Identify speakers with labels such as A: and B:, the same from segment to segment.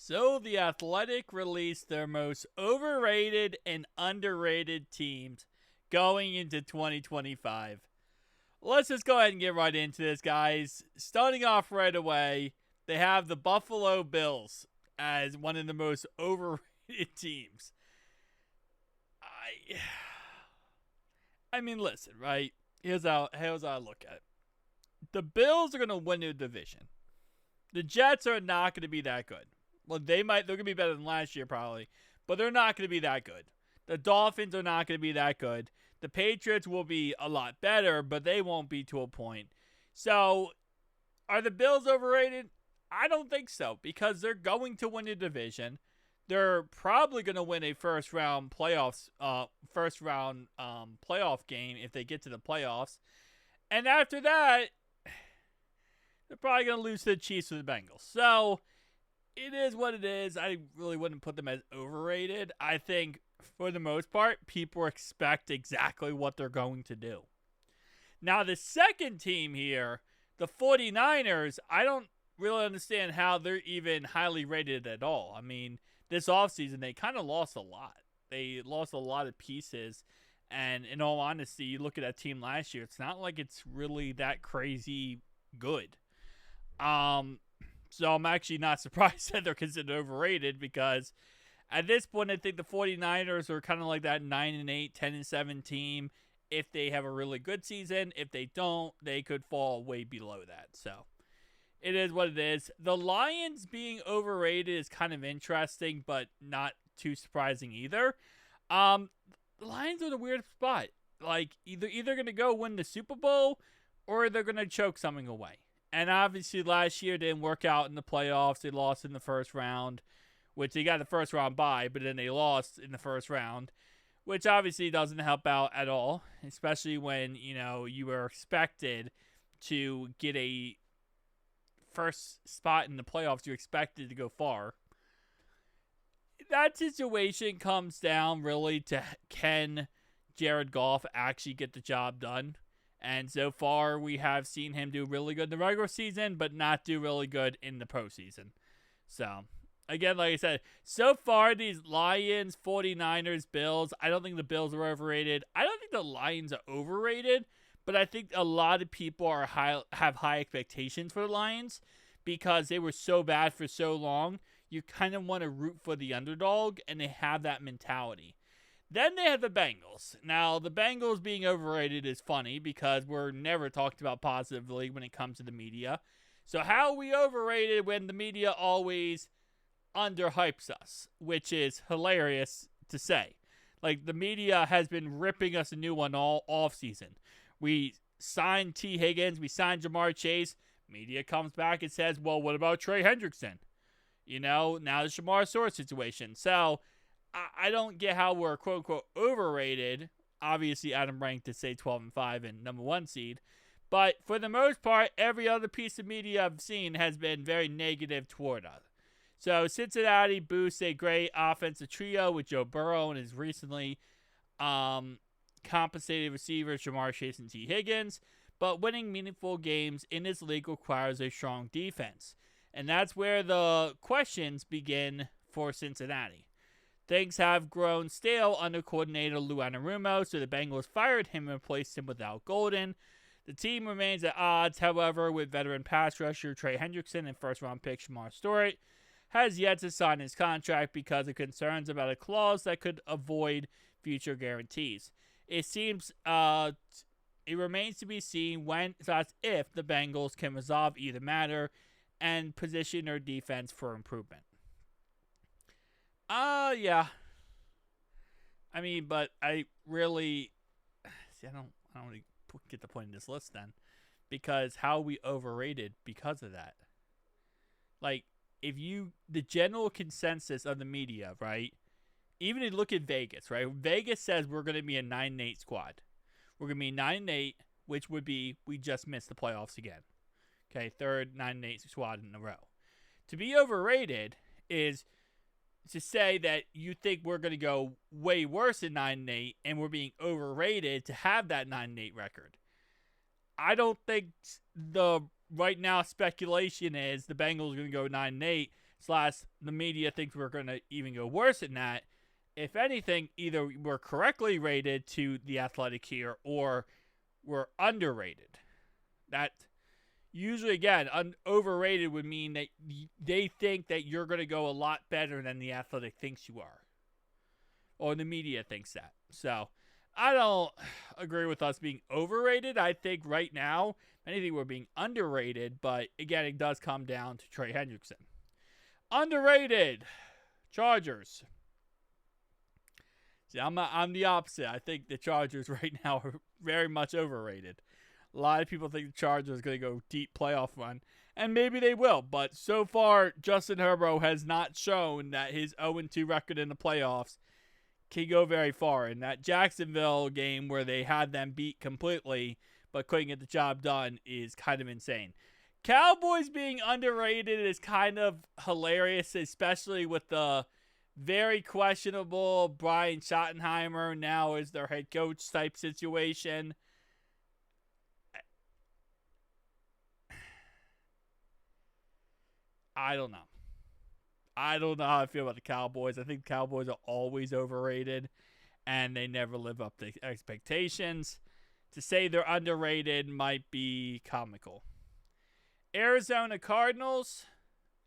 A: So the Athletic released their most overrated and underrated teams going into 2025. Let's just go ahead and get right into this, guys. Starting off right away, they have the Buffalo Bills as one of the most overrated teams. I I mean, listen, right? Here's how I look at it. The Bills are going to win their division. The Jets are not going to be that good. Well, they're going to be better than last year probably, but they're not going to be that good. The Dolphins are not going to be that good. The Patriots will be a lot better, but they won't be to a point. So, are the Bills overrated? I don't think so, because they're going to win the division. They're probably going to win a first round playoff game if they get to the playoffs. And after that, they're probably going to lose to the Chiefs or the Bengals. So, it is what it is. I really wouldn't put them as overrated. I think, for the most part, people expect exactly what they're going to do. Now, the second team here, the 49ers, I don't really understand how they're even highly rated at all. I mean, this offseason, they kind of lost a lot. They lost a lot of pieces. And in all honesty, you look at that team last year, it's not like it's really that crazy good. So I'm actually not surprised that they're considered overrated, because at this point, I think the 49ers are kind of like that 9-8, 10-7 team. If they have a really good season, if they don't, they could fall way below that. So it is what it is. The Lions being overrated is kind of interesting, but not too surprising either. The Lions are in a weird spot. Like, either going to go win the Super Bowl, or they're going to choke something away. And obviously last year didn't work out in the playoffs. They lost in the first round, which they got the first round bye, but then they lost in the first round, which obviously doesn't help out at all, especially when, you were expected to get a first spot in the playoffs. You're expected to go far. That situation comes down really to, can Jared Goff actually get the job done? And so far, we have seen him do really good in the regular season, but not do really good in the postseason. So, again, like I said, so far, these Lions, 49ers, Bills, I don't think the Bills are overrated. I don't think the Lions are overrated, but I think a lot of people have high expectations for the Lions because they were so bad for so long. You kind of want to root for the underdog, and they have that mentality. Then they have the Bengals. Now, the Bengals being overrated is funny because we're never talked about positively when it comes to the media. So how are we overrated when the media always underhypes us, which is hilarious to say. Like, the media has been ripping us a new one all offseason. We signed T. Higgins. We signed Jamar Chase. Media comes back and says, well, what about Trey Hendrickson? Now the Shamar Sore situation. So, I don't get how we're quote-unquote overrated. Obviously, Adam ranked to say 12-5 and number 1 seed. But for the most part, every other piece of media I've seen has been very negative toward us. So Cincinnati boosts a great offensive trio with Joe Burrow and his recently compensated receivers Jamar Chase and T. Higgins. But winning meaningful games in this league requires a strong defense. And that's where the questions begin for Cincinnati. Things have grown stale under coordinator Lou Anarumo, so the Bengals fired him and replaced him with Al Golden. The team remains at odds, however, with veteran pass rusher Trey Hendrickson and first-round pick Shamar Stewart has yet to sign his contract because of concerns about a clause that could avoid future guarantees. It seems it remains to be seen if the Bengals can resolve either matter and position their defense for improvement. Yeah. I mean, but I really see. I don't really get the point of this list then, because how are we overrated because of that? Like, the general consensus of the media, right? Even if you look at Vegas, right? Vegas says we're going to be a 9-8 squad. We're going to be 9-8, which would be we just missed the playoffs again. Okay, third 9-8 squad in a row. To be overrated is to say that you think we're going to go way worse than 9-8 and we're being overrated to have that 9-8 record. I don't think the right now speculation is the Bengals are going to go 9-8, / the media thinks we're going to even go worse than that. If anything, either we're correctly rated to the Athletic here or we're underrated. That usually, again, overrated would mean that they think that you're going to go a lot better than the Athletic thinks you are. Or the media thinks that. So, I don't agree with us being overrated. I think right now, if anything, we're being underrated. But, again, it does come down to Trey Hendrickson. Underrated. Chargers. See, I'm the opposite. I think the Chargers right now are very much overrated. A lot of people think the Chargers are going to go deep playoff run, and maybe they will. But so far, Justin Herbert has not shown that his 0-2 record in the playoffs can go very far. In that Jacksonville game where they had them beat completely but couldn't get the job done is kind of insane. Cowboys being underrated is kind of hilarious, especially with the very questionable Brian Schottenheimer now as their head coach type situation. I don't know. I don't know how I feel about the Cowboys. I think the Cowboys are always overrated, and they never live up to expectations. To say they're underrated might be comical. Arizona Cardinals,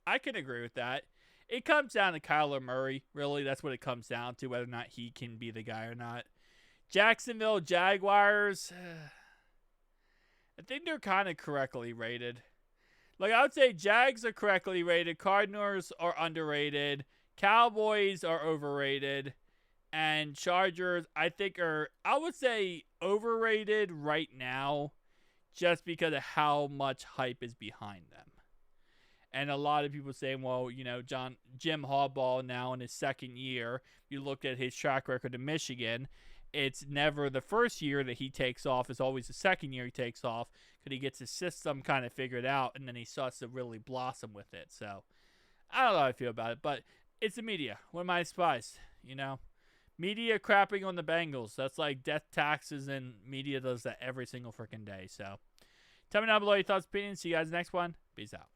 A: I can agree with that. It comes down to Kyler Murray, really. That's what it comes down to, whether or not he can be the guy or not. Jacksonville Jaguars, I think they're kind of correctly rated. Like, I would say Jags are correctly rated. Cardinals are underrated. Cowboys are overrated. And Chargers, I think, I would say, overrated right now just because of how much hype is behind them. And a lot of people saying, well, Jim Harbaugh now in his second year, you look at his track record in Michigan, it's never the first year that he takes off. It's always the second year he takes off because he gets his system kind of figured out, and then he starts to really blossom with it. So, I don't know how I feel about it, but it's the media. What am I surprised? Media crapping on the Bengals. That's like death taxes, and media does that every single freaking day. So, tell me down below your thoughts, opinions. See you guys next one. Peace out.